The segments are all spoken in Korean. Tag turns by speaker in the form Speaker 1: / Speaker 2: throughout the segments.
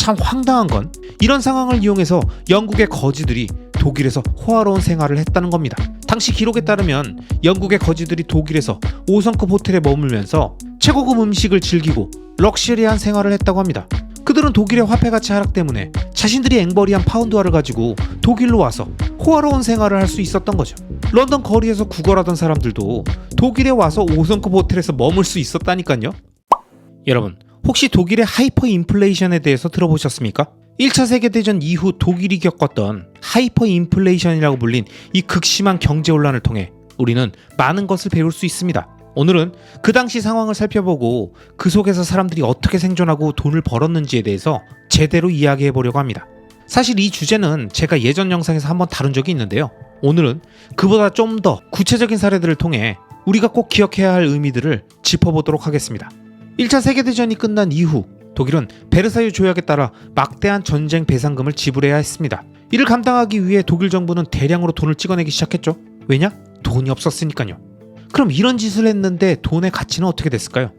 Speaker 1: 참 황당한 건 이런 상황을 이용해서 영국의 거지들이 독일에서 호화로운 생활을 했다는 겁니다. 당시 기록에 따르면 영국의 거지들이 독일에서 5성급 호텔에 머물면서 최고급 음식을 즐기고 럭셔리한 생활을 했다고 합니다. 그들은 독일의 화폐 가치 하락 때문에 자신들이 앵벌이한 파운드화를 가지고 독일로 와서 호화로운 생활을 할 수 있었던 거죠. 런던 거리에서 구걸하던 사람들도 독일에 와서 5성급 호텔에서 머물 수 있었다니까요. 여러분, 혹시 독일의 하이퍼 인플레이션에 대해서 들어보셨습니까? 1차 세계대전 이후 독일이 겪었던 하이퍼 인플레이션이라고 불린 이 극심한 경제혼란을 통해 우리는 많은 것을 배울 수 있습니다. 오늘은 그 당시 상황을 살펴보고 그 속에서 사람들이 어떻게 생존하고 돈을 벌었는지에 대해서 제대로 이야기해 보려고 합니다. 사실 이 주제는 제가 예전 영상에서 한번 다룬 적이 있는데요. 오늘은 그보다 좀 더 구체적인 사례들을 통해 우리가 꼭 기억해야 할 의미들을 짚어보도록 하겠습니다. 1차 세계대전이 끝난 이후 독일은 베르사유 조약에 따라 막대한 전쟁 배상금을 지불해야 했습니다. 이를 감당하기 위해 독일 정부는 대량으로 돈을 찍어내기 시작했죠. 왜냐? 돈이 없었으니까요. 그럼 이런 짓을 했는데 돈의 가치는 어떻게 됐을까요?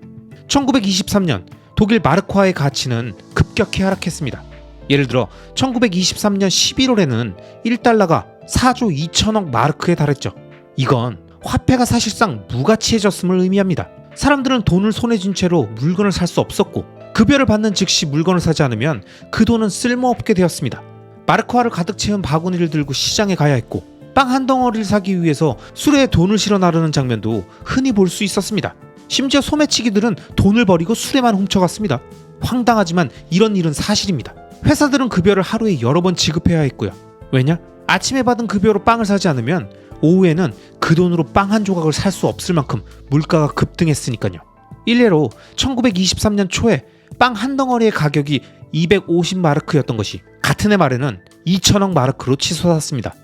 Speaker 1: 1923년 독일 마르크화의 가치는 급격히 하락했습니다. 예를 들어 1923년 11월에는 1달러가 4조 2천억 마르크에 달했죠. 이건 화폐가 사실상 무가치해졌음을 의미합니다. 사람들은 돈을 손에 쥔 채로 물건을 살 수 없었고 급여를 받는 즉시 물건을 사지 않으면 그 돈은 쓸모없게 되었습니다. 마르크화를 가득 채운 바구니를 들고 시장에 가야 했고 빵 한 덩어리를 사기 위해서 수레에 돈을 실어 나르는 장면도 흔히 볼 수 있었습니다. 심지어 소매치기들은 돈을 버리고 수레만 훔쳐갔습니다. 황당하지만 이런 일은 사실입니다. 회사들은 급여를 하루에 여러 번 지급해야 했고요. 왜냐? 아침에 받은 급여로 빵을 사지 않으면 오후에는 그 돈으로 빵 한 조각을 살 수 없을 만큼 물가가 급등했으니까요. 일례로 1923년 초에 빵 한 덩어리의 가격이 250마르크였던 것이 같은 해 말에는 2천억 마르크로 치솟았습니다.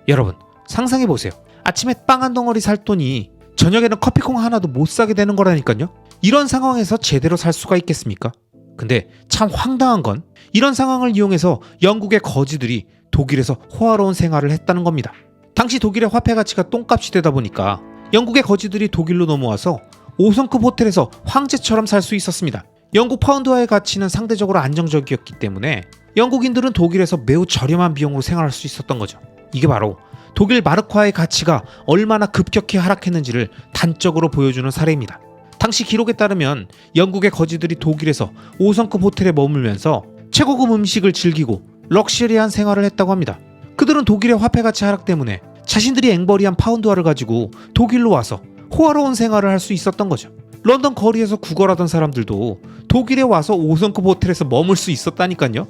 Speaker 1: 여러분, 상상해보세요. 아침에 빵 한 덩어리 살 돈이 저녁에는 커피콩 하나도 못 사게 되는 거라니까요. 이런 상황에서 제대로 살 수가 있겠습니까? 근데 참 황당한 건 이런 상황을 이용해서 영국의 거지들이 독일에서 호화로운 생활을 했다는 겁니다. 당시 독일의 화폐 가치가 똥값이 되다 보니까 영국의 거지들이 독일로 넘어와서 5성급 호텔에서 황제처럼 살 수 있었습니다. 영국 파운드화의 가치는 상대적으로 안정적이었기 때문에 영국인들은 독일에서 매우 저렴한 비용으로 생활할 수 있었던 거죠. 이게 바로 독일 마르크화의 가치가 얼마나 급격히 하락했는지를 단적으로 보여주는 사례입니다. 당시 기록에 따르면 영국의 거지들이 독일에서 5성급 호텔에 머물면서 최고급 음식을 즐기고 럭셔리한 생활을 했다고 합니다. 그들은 독일의 화폐 가치 하락 때문에 자신들이 앵벌이한 파운드화를 가지고 독일로 와서 호화로운 생활을 할 수 있었던 거죠. 런던 거리에서 구걸하던 사람들도 독일에 와서 5성급 호텔에서 머물 수 있었다니까요.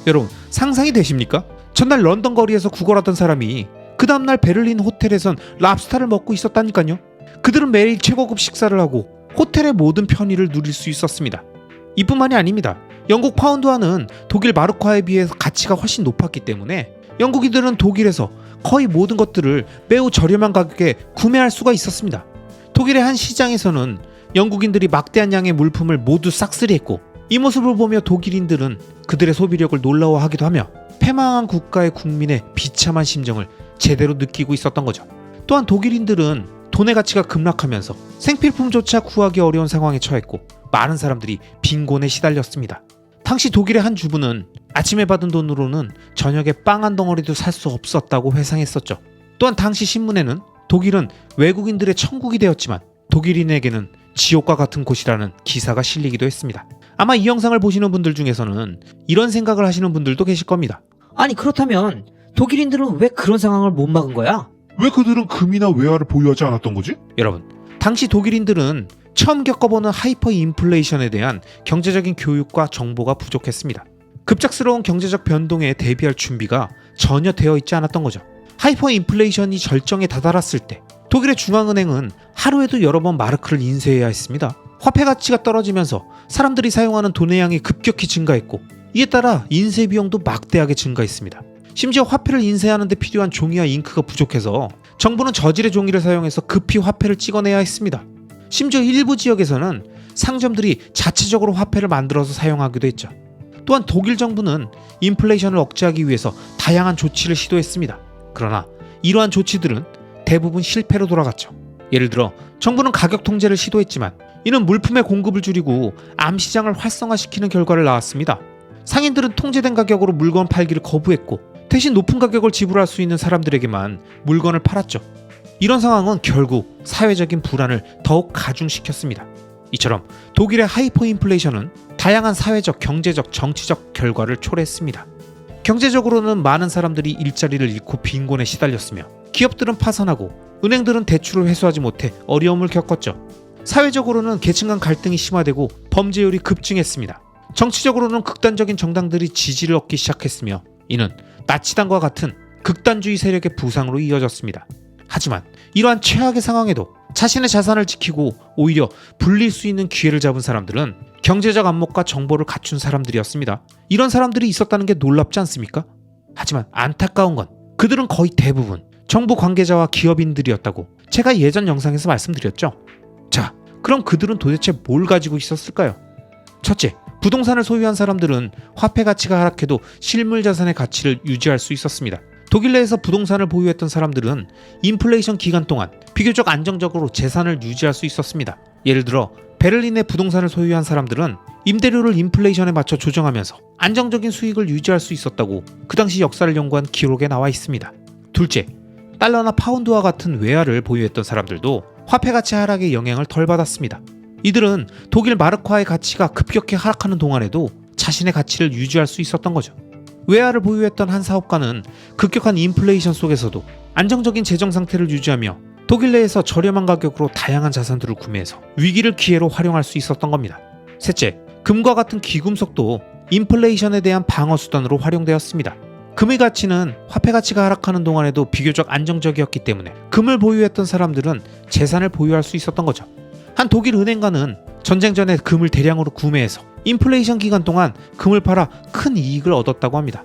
Speaker 1: 여러분, 상상이 되십니까? 전날 런던 거리에서 구걸하던 사람이 그 다음날 베를린 호텔에선 랍스타를 먹고 있었다니까요. 그들은 매일 최고급 식사를 하고 호텔의 모든 편의를 누릴 수 있었습니다. 이뿐만이 아닙니다. 영국 파운드화는 독일 마르크화에 비해서 가치가 훨씬 높았기 때문에 영국인들은 독일에서 거의 모든 것들을 매우 저렴한 가격에 구매할 수가 있었습니다. 독일의 한 시장에서는 영국인들이 막대한 양의 물품을 모두 싹쓸이했고 이 모습을 보며 독일인들은 그들의 소비력을 놀라워하기도 하며 패망한 국가의 국민의 비참한 심정을 제대로 느끼고 있었던 거죠. 또한 독일인들은 돈의 가치가 급락하면서 생필품조차 구하기 어려운 상황에 처했고 많은 사람들이 빈곤에 시달렸습니다. 당시 독일의 한 주부는 아침에 받은 돈으로는 저녁에 빵 한 덩어리도 살 수 없었다고 회상했었죠. 또한 당시 신문에는 독일은 외국인들의 천국이 되었지만 독일인에게는 지옥과 같은 곳이라는 기사가 실리기도 했습니다. 아마 이 영상을 보시는 분들 중에서는 이런 생각을 하시는 분들도 계실 겁니다.
Speaker 2: 아니 그렇다면 독일인들은 왜 그런 상황을 못 막은 거야?
Speaker 3: 왜 그들은 금이나 외화를 보유하지 않았던 거지?
Speaker 1: 여러분, 당시 독일인들은 처음 겪어보는 하이퍼 인플레이션에 대한 경제적인 교육과 정보가 부족했습니다. 급작스러운 경제적 변동에 대비할 준비가 전혀 되어 있지 않았던 거죠. 하이퍼 인플레이션이 절정에 다다랐을 때 독일의 중앙은행은 하루에도 여러 번 마르크를 인쇄해야 했습니다. 화폐 가치가 떨어지면서 사람들이 사용하는 돈의 양이 급격히 증가했고 이에 따라 인쇄 비용도 막대하게 증가했습니다. 심지어 화폐를 인쇄하는 데 필요한 종이와 잉크가 부족해서 정부는 저질의 종이를 사용해서 급히 화폐를 찍어내야 했습니다. 심지어 일부 지역에서는 상점들이 자체적으로 화폐를 만들어서 사용하기도 했죠. 또한 독일 정부는 인플레이션을 억제하기 위해서 다양한 조치를 시도했습니다. 그러나 이러한 조치들은 대부분 실패로 돌아갔죠. 예를 들어 정부는 가격 통제를 시도했지만 이는 물품의 공급을 줄이고 암시장을 활성화시키는 결과를 낳았습니다. 상인들은 통제된 가격으로 물건 팔기를 거부했고 대신 높은 가격을 지불할 수 있는 사람들에게만 물건을 팔았죠. 이런 상황은 결국 사회적인 불안을 더욱 가중시켰습니다. 이처럼 독일의 하이퍼인플레이션은 다양한 사회적, 경제적, 정치적 결과를 초래했습니다. 경제적으로는 많은 사람들이 일자리를 잃고 빈곤에 시달렸으며 기업들은 파산하고 은행들은 대출을 회수하지 못해 어려움을 겪었죠. 사회적으로는 계층 간 갈등이 심화되고 범죄율이 급증했습니다. 정치적으로는 극단적인 정당들이 지지를 얻기 시작했으며 이는 나치당과 같은 극단주의 세력의 부상으로 이어졌습니다. 하지만 이러한 최악의 상황에도 자신의 자산을 지키고 오히려 불릴 수 있는 기회를 잡은 사람들은 경제적 안목과 정보를 갖춘 사람들이었습니다. 이런 사람들이 있었다는 게 놀랍지 않습니까? 하지만 안타까운 건 그들은 거의 대부분 정부 관계자와 기업인들이었다고 제가 예전 영상에서 말씀드렸죠. 자, 그럼 그들은 도대체 뭘 가지고 있었을까요? 첫째, 부동산을 소유한 사람들은 화폐 가치가 하락해도 실물 자산의 가치를 유지할 수 있었습니다. 독일 내에서 부동산을 보유했던 사람들은 인플레이션 기간 동안 비교적 안정적으로 재산을 유지할 수 있었습니다. 예를 들어 베를린의 부동산을 소유한 사람들은 임대료를 인플레이션에 맞춰 조정하면서 안정적인 수익을 유지할 수 있었다고 그 당시 역사를 연구한 기록에 나와 있습니다. 둘째, 달러나 파운드와 같은 외화를 보유했던 사람들도 화폐 가치 하락의 영향을 덜 받았습니다. 이들은 독일 마르크화의 가치가 급격히 하락하는 동안에도 자신의 가치를 유지할 수 있었던 거죠. 외화를 보유했던 한 사업가는 급격한 인플레이션 속에서도 안정적인 재정 상태를 유지하며 독일 내에서 저렴한 가격으로 다양한 자산들을 구매해서 위기를 기회로 활용할 수 있었던 겁니다. 셋째, 금과 같은 귀금속도 인플레이션에 대한 방어 수단으로 활용되었습니다. 금의 가치는 화폐 가치가 하락하는 동안에도 비교적 안정적이었기 때문에 금을 보유했던 사람들은 재산을 보유할 수 있었던 거죠. 한 독일 은행가는 전쟁 전에 금을 대량으로 구매해서 인플레이션 기간 동안 금을 팔아 큰 이익을 얻었다고 합니다.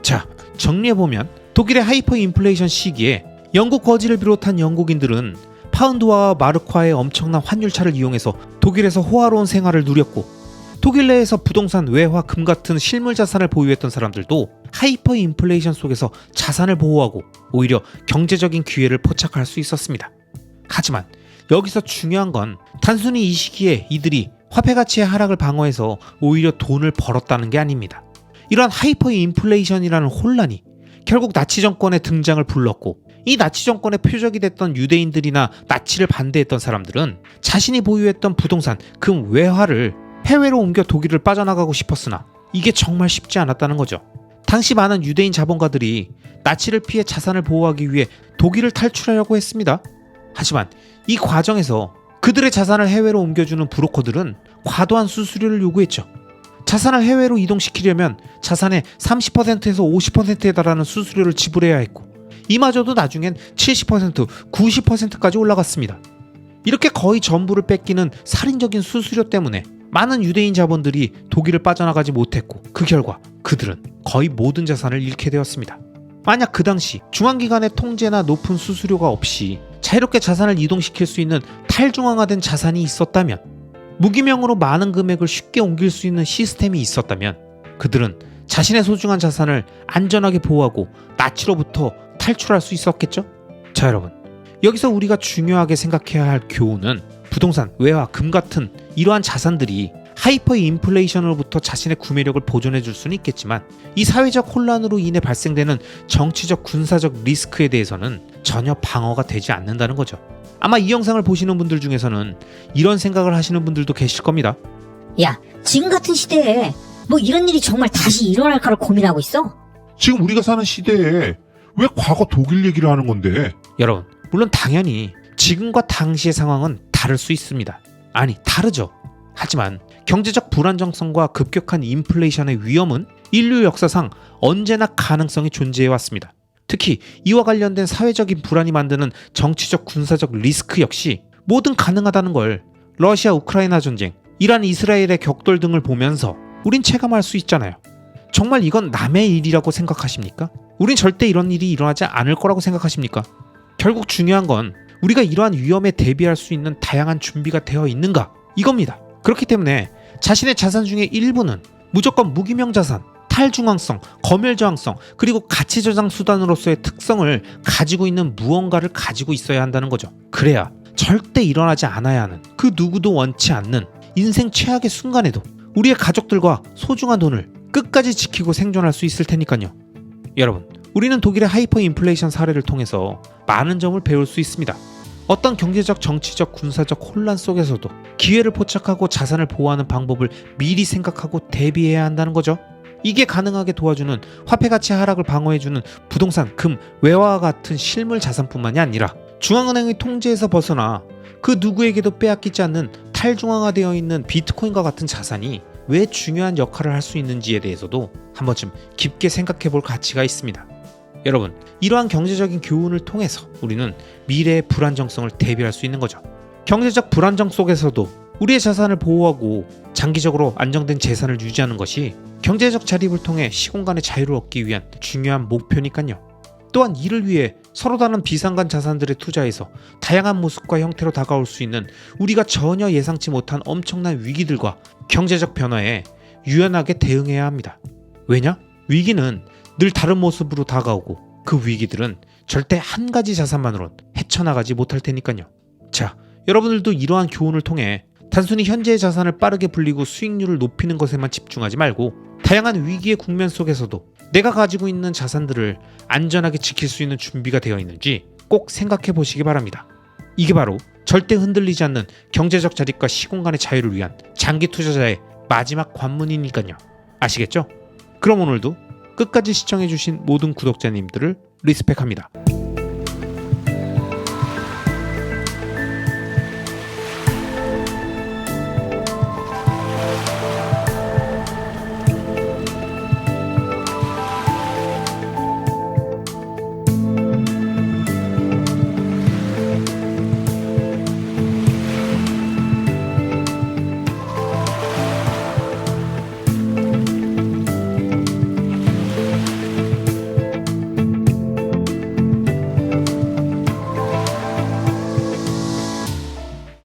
Speaker 1: 자, 정리해보면 독일의 하이퍼 인플레이션 시기에 영국 거지를 비롯한 영국인들은 파운드와 마르크화의 엄청난 환율차를 이용해서 독일에서 호화로운 생활을 누렸고 독일 내에서 부동산, 외화, 금 같은 실물 자산을 보유했던 사람들도 하이퍼 인플레이션 속에서 자산을 보호하고 오히려 경제적인 기회를 포착할 수 있었습니다. 하지만 여기서 중요한 건 단순히 이 시기에 이들이 화폐 가치의 하락을 방어해서 오히려 돈을 벌었다는 게 아닙니다. 이러한 하이퍼 인플레이션이라는 혼란이 결국 나치 정권의 등장을 불렀고 이 나치 정권의 표적이 됐던 유대인들이나 나치를 반대했던 사람들은 자신이 보유했던 부동산, 금, 외화를 해외로 옮겨 독일을 빠져나가고 싶었으나 이게 정말 쉽지 않았다는 거죠. 당시 많은 유대인 자본가들이 나치를 피해 자산을 보호하기 위해 독일을 탈출하려고 했습니다. 하지만 이 과정에서 그들의 자산을 해외로 옮겨주는 브로커들은 과도한 수수료를 요구했죠. 자산을 해외로 이동시키려면 자산의 30%에서 50%에 달하는 수수료를 지불해야 했고 이마저도 나중엔 70%, 90%까지 올라갔습니다. 이렇게 거의 전부를 뺏기는 살인적인 수수료 때문에 많은 유대인 자본들이 독일을 빠져나가지 못했고 그 결과 그들은 거의 모든 자산을 잃게 되었습니다. 만약 그 당시 중앙기관의 통제나 높은 수수료가 없이 자유롭게 자산을 이동시킬 수 있는 탈중앙화된 자산이 있었다면, 무기명으로 많은 금액을 쉽게 옮길 수 있는 시스템이 있었다면 그들은 자신의 소중한 자산을 안전하게 보호하고 나치로부터 탈출할 수 있었겠죠? 자, 여러분, 여기서 우리가 중요하게 생각해야 할 교훈은 부동산, 외화, 금 같은 이러한 자산들이 하이퍼 인플레이션으로부터 자신의 구매력을 보존해 줄 수는 있겠지만 이 사회적 혼란으로 인해 발생되는 정치적, 군사적 리스크에 대해서는 전혀 방어가 되지 않는다는 거죠. 아마 이 영상을 보시는 분들 중에서는 이런 생각을 하시는 분들도 계실 겁니다.
Speaker 2: 야, 지금 같은 시대에 뭐 이런 일이 정말 다시 일어날까를 고민하고 있어?
Speaker 3: 지금 우리가 사는 시대에 왜 과거 독일 얘기를 하는 건데?
Speaker 1: 여러분, 물론 당연히 지금과 당시의 상황은 다를 수 있습니다. 아니, 다르죠. 하지만 경제적 불안정성과 급격한 인플레이션의 위험은 인류 역사상 언제나 가능성이 존재해 왔습니다. 특히 이와 관련된 사회적인 불안이 만드는 정치적, 군사적 리스크 역시 뭐든 가능하다는 걸 러시아 우크라이나 전쟁, 이란 이스라엘의 격돌 등을 보면서 우린 체감할 수 있잖아요. 정말 이건 남의 일이라고 생각하십니까? 우린 절대 이런 일이 일어나지 않을 거라고 생각하십니까? 결국 중요한 건 우리가 이러한 위험에 대비할 수 있는 다양한 준비가 되어 있는가, 이겁니다. 그렇기 때문에 자신의 자산 중에 일부는 무조건 무기명 자산, 탈중앙성, 검열저항성, 그리고 가치저장 수단으로서의 특성을 가지고 있는 무언가를 가지고 있어야 한다는 거죠. 그래야 절대 일어나지 않아야 하는, 그 누구도 원치 않는 인생 최악의 순간에도 우리의 가족들과 소중한 돈을 끝까지 지키고 생존할 수 있을 테니까요. 여러분, 우리는 독일의 하이퍼 인플레이션 사례를 통해서 많은 점을 배울 수 있습니다. 어떤 경제적, 정치적, 군사적 혼란 속에서도 기회를 포착하고 자산을 보호하는 방법을 미리 생각하고 대비해야 한다는 거죠. 이게 가능하게 도와주는 화폐 가치 하락을 방어해주는 부동산, 금, 외화와 같은 실물 자산뿐만이 아니라 중앙은행의 통제에서 벗어나 그 누구에게도 빼앗기지 않는 탈중앙화되어 있는 비트코인과 같은 자산이 왜 중요한 역할을 할 수 있는지에 대해서도 한 번쯤 깊게 생각해 볼 가치가 있습니다. 여러분, 이러한 경제적인 교훈을 통해서 우리는 미래의 불안정성을 대비할 수 있는 거죠. 경제적 불안정 속에서도 우리의 자산을 보호하고 장기적으로 안정된 재산을 유지하는 것이 경제적 자립을 통해 시공간의 자유를 얻기 위한 중요한 목표니까요. 또한 이를 위해 서로 다른 비상간 자산들에 투자해서 다양한 모습과 형태로 다가올 수 있는 우리가 전혀 예상치 못한 엄청난 위기들과 경제적 변화에 유연하게 대응해야 합니다. 왜냐? 위기는 늘 다른 모습으로 다가오고 그 위기들은 절대 한 가지 자산만으론 헤쳐나가지 못할 테니까요. 자, 여러분들도 이러한 교훈을 통해 단순히 현재의 자산을 빠르게 불리고 수익률을 높이는 것에만 집중하지 말고 다양한 위기의 국면 속에서도 내가 가지고 있는 자산들을 안전하게 지킬 수 있는 준비가 되어 있는지 꼭 생각해 보시기 바랍니다. 이게 바로 절대 흔들리지 않는 경제적 자립과 시공간의 자유를 위한 장기 투자자의 마지막 관문이니까요. 아시겠죠? 그럼 오늘도 끝까지 시청해주신 모든 구독자님들을 리스펙합니다.